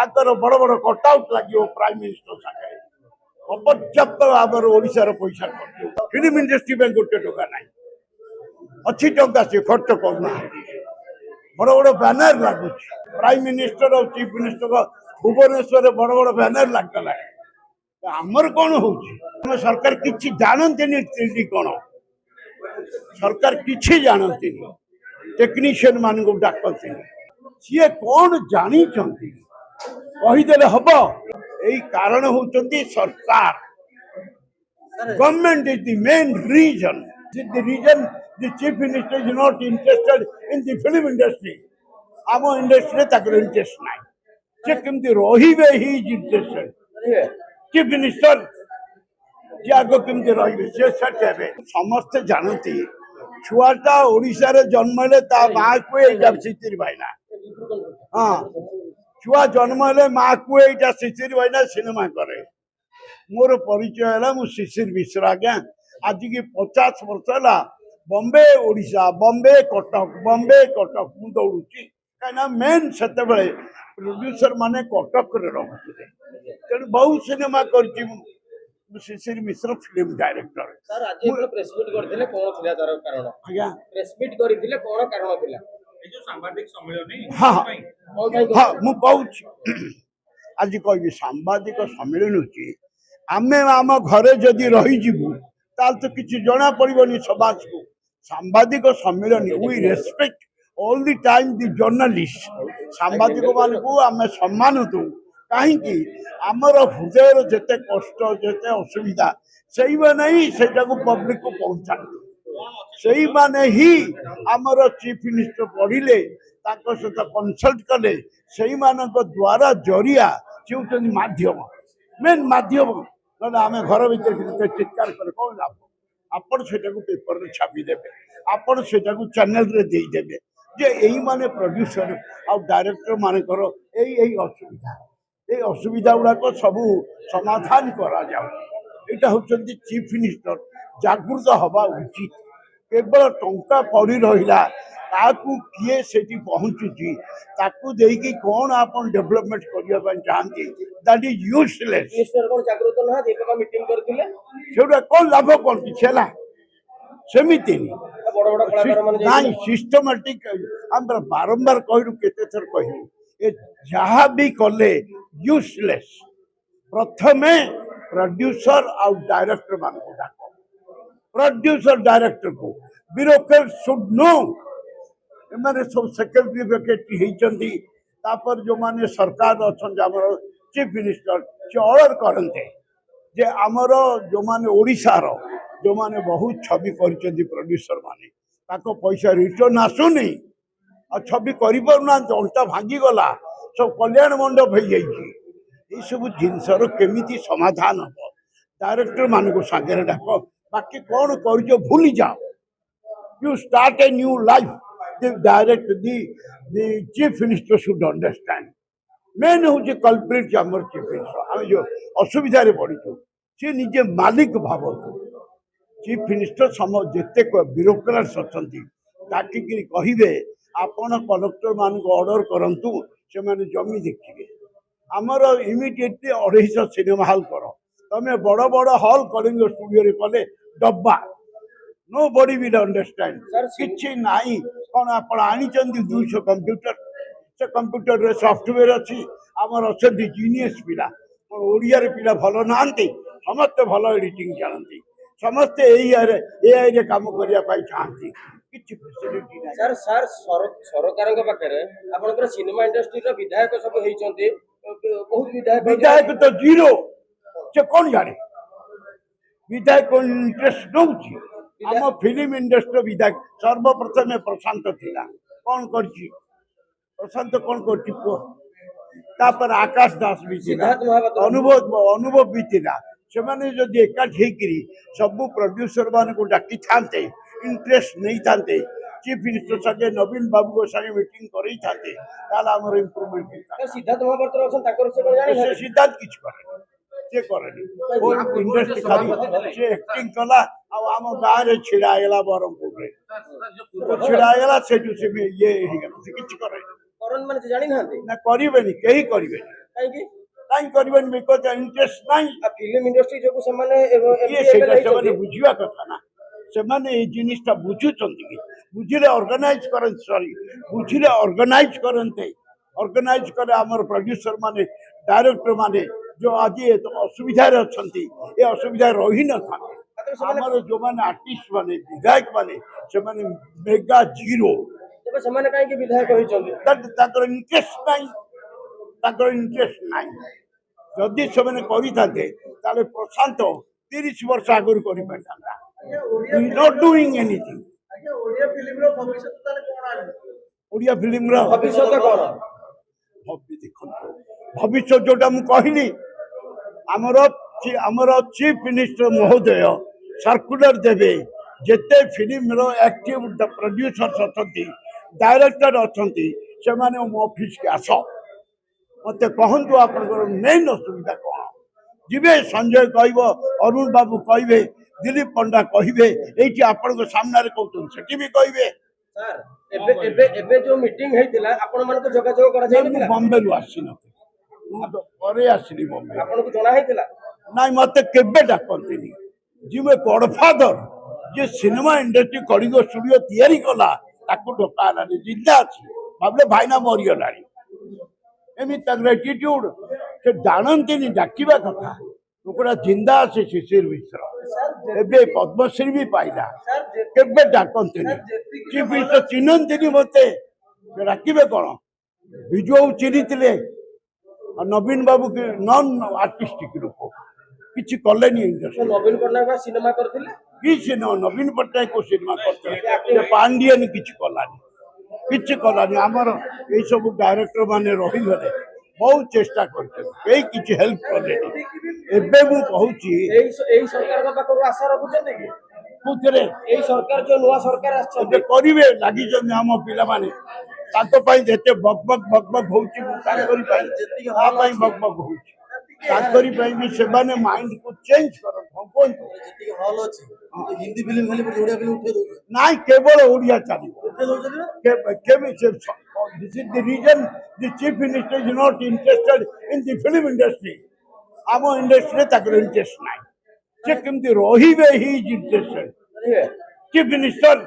बड़ बड़ कटआउट लगे प्राइम मिनिस्टर सागे अपर्याप्त भाव ओडार पैसा फिल्म इंडस्ट्री में गोटे टका ना अच्छी टंका से खर्च करना बड़ बड़ बैनर लगुच प्राइम मिनिस्टर और चीफ मिनिस्टर भुवनेश्वर बड़ बड़ बैनर लगला आमर कौन हो सरकार किसी जानते कौन सरकार किसी जानते टेक्नीशियन मान को डाकते सी कौन जानी कहीदे हम यही कारण होती सरकार government is the main reason the chief minister is not interested in the film industry आम इंडस्ट्री ताकर इंटरेस्ट ना से केमती रहिबे ही इज इंटरेस्टेड चीफ मिनिस्टर जे आगो केमती रहिबे से सेट हेबे समस्त जानती छुआटा ओडिसा रे जन्म ले ता मां को एटा सितिर भाईना हां छुआ जन्म ले मां को एटा सितिर भाईना सिनेमा करे मोर परिचय है मु शिशिर मिश्र आज्ञा आज की 50 वर्ष है बॉम्बे ओडिशा बॉम्बे कटक मु दौड़ी कहीं मेन से प्रोड्यूसर माने कटक रखुले तेणु बहुत सिनेमा कर शिशिर मिश्र फिल्म डायरेक्टर सर आज प्रेस मीट करथिले कोन थिला तार कारण आज्ञा प्रेस मीट करथिले कोन कारण थिला ए जो सांबादिक सम्मेलन हां मु कहूँ आज कहि सांबादिक सम्मेलन होची आमे आम घरे जदि रही जीवु ताल तो किसी जना पड़ोनी समाज को सांबादिक सम्मेलन we respect all the time the journalist सांबादिक मान को आम सम्मान दू कहीं आमर हृदय जिते कष्ट जिते असुविधा से मैंने ही सेटा को पब्लिक को पहुंचा से मैंने ही आमर चीफ मिनिस्टर पढ़िले सहित कनसल्ट कले से द्वारा जरिया से होती माध्यम मेन माध्यम ना आम घर भर चित्कार कर कौन लाभ आपण से पेपर में छापिदेवे आपण से चैनल रे देदेवे जे यही माने प्रोड्यूसर आ डायरेक्टर मानकर यही असुविधा ये असुविधा गुड़ाक सबू समाधान करा यहाँ हूँ चीफ मिनिस्टर जागृत हवा उचित केवल टंका पड़ी रहा किए से पहुँचुची कौन आप डेवलपमेंट करने चाहती दैट इज यूजलेस से कौन लाभ कौन किसी है सेमती ना सिस्टमेटिक आम बारंबार कहलु केते थर कहलु ए जहाँ भी कले यूजलेस प्रथमे प्रोड्यूसर आउ डायरेक्टर मान को डाक प्रोड्यूसर डायरेक्टर को ब्यूरोक्रेट शुड नो एमाने सब सेक्रेटरी वेक्रेटरी होती जो माने सरकार अच्छा चीफ मिनिस्टर से ऑर्डर करते जे आमर जो माने ओडिशार जो माने बहुत छवि कर प्रोड्यूसर माने ताको पैसा रिटर्न आसुनी आ छवि करना अंटा भांगीगला सब कल्याण मंडप हो जाए सब जिनसर केमिति समाधान हम डायरेक्टर मान को सागर डाक बाकी कौन कर भूली जाओ you start a new life the chief minister should understand main हूँ कल्प्रिट आमर चीफ मिनिस्टर आम जो असुविधा पड़ू सी निजे मालिक भाव चीफ मिनिस्टर सम जिते ब्यूरोक्राट्स अच्छा डाकिक कहे आपण कलेक्टर मान ऑर्डर करूँ से जमी देखिए आमर इमिडिएटली 250 सिनेमा हॉल कर तमें बड़ बड़ हॉल कलिंग स्टूडियो कले डब्बा नो बडी विल अंडरस्टैंड किसी ना कौन आप 200 कंप्यूटर से कंप्यूटर रे सॉफ्टवेयर अच्छी आमर अच्छा जीनियस पिला ओडिया पिला भल ना समस्ते भल एडिटिंग जानती समस्ते एआई रे काम करने चाहती किसी फैसिलिटी ना सर सर सरकार पाखे आपन सिनेमा इंडस्ट्री विधायक सब होती बहुत विधायक तो जीरो से कौन जाने विधायक इंटरेस्ट नौ आम फिल्म इंडस्ट्री विधायक सर्वप्रथम प्रशांत थिला कौन कर प्रशांत कौन कर आकाश दास भी अनुभव भी थिला से माने जदि एकाठी सब प्रोड्यूसर मान को डाकी थांते इंटरेस्ट नहीं थांते चीफ मिनिस्टर संगे नवीन बाबू को संगे मीटिंग करई थांते ताला हमर इंप्रूवमेंट होता सिद्धार्थ महापात्र अछन ताकर से जानि सिद्धार्थ किछ करे से करे इंडस्ट्री खाली से एक्टिंग कला आ आम गाँव रे छिड़ा गला बरमपुर रे छिड़ा गला से ये किछ करे करन माने जानि ना करिबेनी केही करिबेनी କାହିଁକି କାହିଁ କରିବେନି ବିକଜ ଇଣ୍ଟରେଷ୍ଟ ନାହିଁ ଫିଲ୍ମ ଇଣ୍ଡଷ୍ଟ୍ରି ଯୋଗୁ ସେମାନେ କିଏ ସେଇଟା ସେମାନେ ବୁଝିବା କଥା ନା ସେମାନେ ଏଇ ଜିନିସଟା ବୁଝୁଛନ୍ତି କି ବୁଝିଲେ ଅର୍ଗାନାଇଜ କରନ୍ତି ବୁଝିଲେ ଅର୍ଗାନାଇଜ କଲେ ଆମର ପ୍ରଡ୍ୟୁସର ମାନେ ଡାଇରେକ୍ଟର ମାନେ ଯୋଉ ଆଜି ଅସୁବିଧାରେ ଅଛନ୍ତି ଏ ଅସୁବିଧାରେ ରହିନଥାନ୍ତି ଆମର ଯୋଉମାନେ ଆର୍ଟିଷ୍ଟ ମାନେ ବିଧାୟକ ମାନେ ସେମାନେ ମେଗା ଜିରୋ ତେବେ ସେମାନେ କାହିଁକି ବିଧାୟକ ହେଇଛନ୍ତି ତାଙ୍କର ଇଣ୍ଟରେଷ୍ଟ ନାହିଁ ଯଦି ସେମାନେ କରିଥାନ୍ତେ ତାହେଲେ ପ୍ରଶାନ୍ତ 30 ବର୍ଷ ଆଗରୁ କରିପାରିଥାନ୍ତା ନଟ୍ ଡୁଇଂ ଏନିଥିଙ୍ଗ ଓଡ଼ିଆ ଫିଲ୍ମର ଭବିଷ୍ୟତ କଣ ଦେଖନ୍ତୁ ଭବିଷ୍ୟତ ଯୋଉଟା ମୁଁ କହିଲି ଆମର ଚିଫ ମିନିଷ୍ଟର ମହୋଦୟ ସାର୍କୁଲାର ଦେବେ ଯେତେ ଫିଲ୍ମର ଆକ୍ଟିଭ ପ୍ରଡ୍ୟୁସର୍ସ ଅଛନ୍ତି ଡାଇରେକ୍ଟର ଅଛନ୍ତି ସେମାନେ ମୋ ଅଫିସକୁ ଆସ ମତେ କହନ୍ତୁ ଆପଣଙ୍କର ମେନ୍ ଅସୁବିଧା କଣ ଯିବେ ସଞ୍ଜୟ କହିବ ଅରୁଣ ବାବୁ କହିବେ ଦିଲ୍ଲୀପ ପଣ୍ଡା କହିବେ ଏଇଠି ଆପଣଙ୍କ ସାମ୍ନାରେ କହୁଛନ୍ତି ସେଠି ବି କହିବେ ସାର୍ ଏବେ ଯୋଉ ମିଟିଂ ହେଇଥିଲା ଆପଣ ମାନଙ୍କୁ ଯୋଗାଯୋଗ ମୁଁ କରାଯାଇନଥିଲା ବମ୍ବେରୁ ଆସିନଥିଲି ମୁଁ ତ ପରେ ଆସିଲି ବମ୍ବେ ଆପଣଙ୍କୁ ଜଣା ହେଇଥିଲା ନାଇଁ ମତେ କେବେ ଡାକନ୍ତିନି ଯିଏ ଗଡଫାଦର ଯିଏ ସିନେମା ଇଣ୍ଡଷ୍ଟ୍ରି କଳିଙ୍ଗ ଷ୍ଟୁଡିଓ ତିଆରି କଲା ତାକୁ ଡକା ହେଲାନି ଜିନ୍ଦା ଅଛି ଭାବିଲେ ଭାଇନା ମରିଗଲାଣି ଏମିତି ତାଙ୍କର ଆଟିଟ୍ୟୁଡ ସେ ଜାଣନ୍ତିନି ଡାକିବା କଥା ଲୋକଟା ଜିନ୍ଦା ଅଛି ଶିଶିର ମିଶ୍ର ଏବେ ପଦ୍ମଶ୍ରୀ ବି ପାଇଲା କେବେ ଡାକନ୍ତିନି ଚିଫ ମିନିଷ୍ଟର ଚିହ୍ନନ୍ତିନି ମତେ ଡାକିବେ କଣ ବିଜୁ ଚିହ୍ନିଥିଲେ ଆଉ ନବୀନ ବାବୁ ନନ୍ ଆର୍ଟିଷ୍ଟିକ ଲୋକ କିଛି କଲେନି ଇଣ୍ଡଷ୍ଟ୍ରି ନବୀନ ପଟ୍ଟନାୟକ ସିନେମା କରିଥିଲେ କିଛି ନବୀନ ପଟ୍ଟନାୟକ ସିନେମା କରିଥିଲେ ପାଣ୍ଡିଆନି କିଛି କଲାନି ଆମର ଏଇ ସବୁ ଡାଇରେକ୍ଟର ମାନେ ରହିଗଲେ ବହୁତ ଚେଷ୍ଟା କରିଛନ୍ତି କେହି କିଛି ହେଲ୍ପ କଲେନି ଏବେ ମୁଁ କହୁଛି ଏଇ ସରକାରଙ୍କ ପାଖରୁ ଆଶା ରଖୁଛନ୍ତି କି କୋଉଥିରେ ଏଇ ସରକାର ଯୋଉ ନୂଆ ସରକାର ଆସିଛନ୍ତି ଏବେ କରିବେ ଲାଗିଛନ୍ତି ଆମ ପିଲାମାନେ ତାଙ୍କ ପାଇଁ ଯେତେ ବକ୍ ହଉଛି ମୁଁ ତାଙ୍କରି ପାଇଁ ତା ପାଇଁ ବକ୍ ହଉଛି ତାଙ୍କରି ପାଇଁ ବି ସେମାନେ ମାଇଣ୍ଡକୁ ଚେଞ୍ଜ କରନ୍ତୁ କୁହନ୍ତୁ ଯେତିକି ହଲ୍ ଅଛି ହିନ୍ଦୀ ଫିଲ୍ମ ଖାଲି ଓଡ଼ିଆ ଫିଲ୍ମ ଉଠେଇ ଦଉଛନ୍ତି ନାଇଁ କେବଳ ଓଡ଼ିଆ ଚାଲିବ ଉଠେଇ ଦଉଛନ୍ତି ନା This is the reason the chief minister is not interested in the film industry. ଆମ ଇଣ୍ଡଷ୍ଟ୍ରିରେ ତାଙ୍କର ଇଣ୍ଟରେଷ୍ଟ ନାହିଁ ସେ କେମିତି ରହିବେ ହି ଇଜ ଇଣ୍ଟରେଷ୍ଟେଡ ଚିଫ ମିନିଷ୍ଟର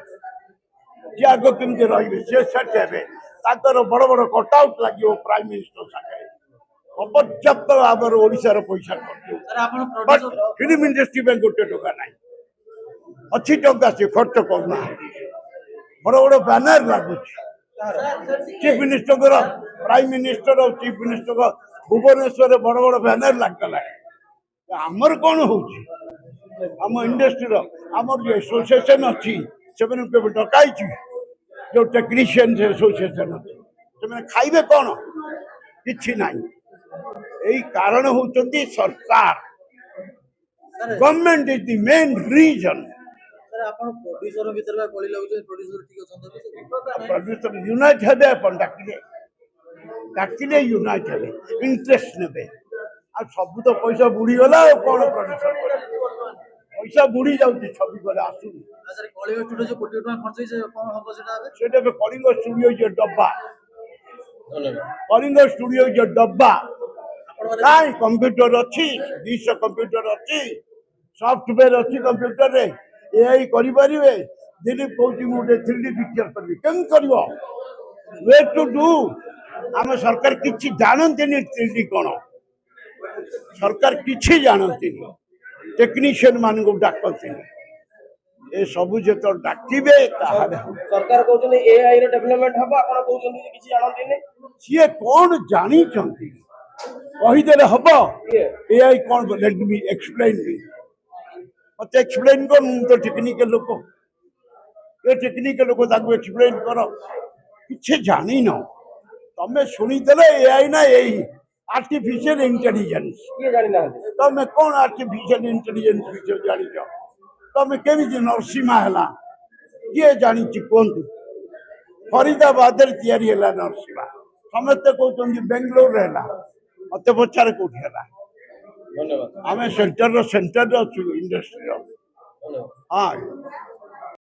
ଯେ ଆଗ କେମିତି ରହିବେ ସେ ସେଟ୍ ହେବେ ତାଙ୍କର ବଡ ବଡ କଟଆଉଟ ଲାଗିବ ପ୍ରାଇମ ମିନିଷ୍ଟର ସାଙ୍ଗରେ ଅପର୍ଯ୍ୟାପ୍ତ ଆମର ଓଡ଼ିଶାର ପଇସା ଖର୍ଚ୍ଚ ସାର୍ ଆପଣ ବଟ୍ ଫିଲ୍ମ ଇଣ୍ଡଷ୍ଟ୍ରି ପାଇଁ ଗୋଟେ ଟଙ୍କା ନାହିଁ ଅଛି ଟଙ୍କା ସେ ଖର୍ଚ୍ଚ କରୁନାହାନ୍ତି ବଡ ବଡ ବ୍ୟାନର ଲାଗୁଛି ଚିଫ ମିନିଷ୍ଟରଙ୍କର ପ୍ରାଇମ ମିନିଷ୍ଟର ଆଉ ଚିଫ ମିନିଷ୍ଟର ଭୁବନେଶ୍ୱରରେ ବଡ ବଡ ବ୍ୟାନର ଲାଗିଗଲାଣି ଆମର କଣ ହଉଛି ଆମ ଇଣ୍ଡଷ୍ଟ୍ରିର ଆମର ଯୋଉ ଆସୋସିଏସନ ଅଛି ସେମାନଙ୍କୁ କେବେ ଡକାଇଛି ଯୋଉ ଟେକ୍ନିସିଆନ୍ସ ଆସୋସିଏସନ ଅଛି ସେମାନେ ଖାଇବେ କଣ କିଛି ନାହିଁ ଏଇ କାରଣ ହଉଛନ୍ତି ସରକାର government is the main reason sir ଆପଣ ପ୍ରଡ୍ୟୁସର ଭିତରେ ବା କଳି ଲାଗୁଛନ୍ତି ପ୍ରଡ୍ୟୁସର ଠିକ ଅଛନ୍ତି ପ୍ରଡ୍ୟୁସର ୟୁନାଇଟ ହେବେ ଆପଣ ଡାକିଲେ ୟୁନାଇଟ ହେବେ ଇଣ୍ଟରେଷ୍ଟ ନେବେ ଆଉ ସବୁ ତ ପଇସା ବୁଡିଗଲା ଆଉ କଣ ପ୍ରଡ୍ୟୁସର ପଇସା ବୁଡି ଯାଉଛି ଛବି ଗଲେ ଆସୁନି ସାର୍ କଳିଙ୍ଗ ଷ୍ଟୁଡିଓ ଯୋଉ କୋଟି ଟଙ୍କା ଖର୍ଚ୍ଚ ହେଇଛି କଣ ହବ ସେଟା ଏବେ ସେଟା ଏବେ କଳିଙ୍ଗ ଷ୍ଟୁଡିଓ ଯେ ଡବା କଳିଙ୍ଗ ଷ୍ଟୁଡିଓ ଯେ ଡବା କାଇଁ କମ୍ପ୍ୟୁଟର ଅଛି 200 କମ୍ପ୍ୟୁଟର ଅଛି ସଫ୍ଟୱେର ଅଛି କମ୍ପ୍ୟୁଟରରେ ଏଆଇ କରିପାରିବେ ଦିଲ୍ଲୀପ କହୁଛି ମୁଁ ଗୋଟେ 3D ପିକ୍ଚର କରିବି କେମିତି କରିବ ୱେ ଟୁ ଡୁ ଆମ ସରକାର କିଛି ଜାଣନ୍ତିନି 3D କଣ ସରକାର କିଛି ଜାଣନ୍ତିନି ଟେକ୍ନିସିଆନ ମାନଙ୍କୁ ଡାକନ୍ତିନି ଏ ସବୁ ଯେତେବେଳେ ଡାକିବେ ତାହେଲେ ସରକାର କହୁଛନ୍ତି ଏଆଇ ର ଡେଭଲପମେଣ୍ଟ ହବ ଆପଣ କହୁଛନ୍ତି ଯେ କିଛି ଜାଣନ୍ତିନି ସିଏ କଣ ଜାଣିଛନ୍ତି କହିଦେଲେ ହବ ଏଆଇ କଣ ଲେଟ୍ ମି ଏକ୍ସପ୍ଲେନ୍ ମି ମତେ ଏକ୍ସପ୍ଲେନ୍ କର ମୁଁ ତ ଟେକ୍ନିକାଲ ଲୋକ ଏ ଟେକ୍ନିକାଲ ଲୋକ ତାକୁ ଏକ୍ସପ୍ଲେନ୍ କର କିଛି ଜାଣିନ ତମେ ଶୁଣିଦେଲେ ଏଆଇ ନା ଏଇ ଆର୍ଟିଫିସିଆଲ ଇଣ୍ଟେଲିଜେନ୍ସ କିଏ ଜାଣିନାହାନ୍ତି ତମେ କଣ ଆର୍ଟିଫିସିଆଲ ଇଣ୍ଟେଲିଜେନ୍ସ ବିଷୟରେ ଜାଣିଛ ତମେ କେମିତି ନରସିଂହା ହେଲା କିଏ ଜାଣିଛି କୁହନ୍ତୁ ଫରିଦାବାଦରେ ତିଆରି ହେଲା ନରସିଂହା ସମସ୍ତେ କହୁଛନ୍ତି ବେଙ୍ଗଲୋରରେ ହେଲା ମତେ ପଚାରେ କୋଉଠି ହେଲା ଧନ୍ୟବାଦ ଆମେ ସେଣ୍ଟରରେ ଅଛୁ ଇଣ୍ଡଷ୍ଟ୍ରିର ଧନ୍ୟବାଦ ହଁ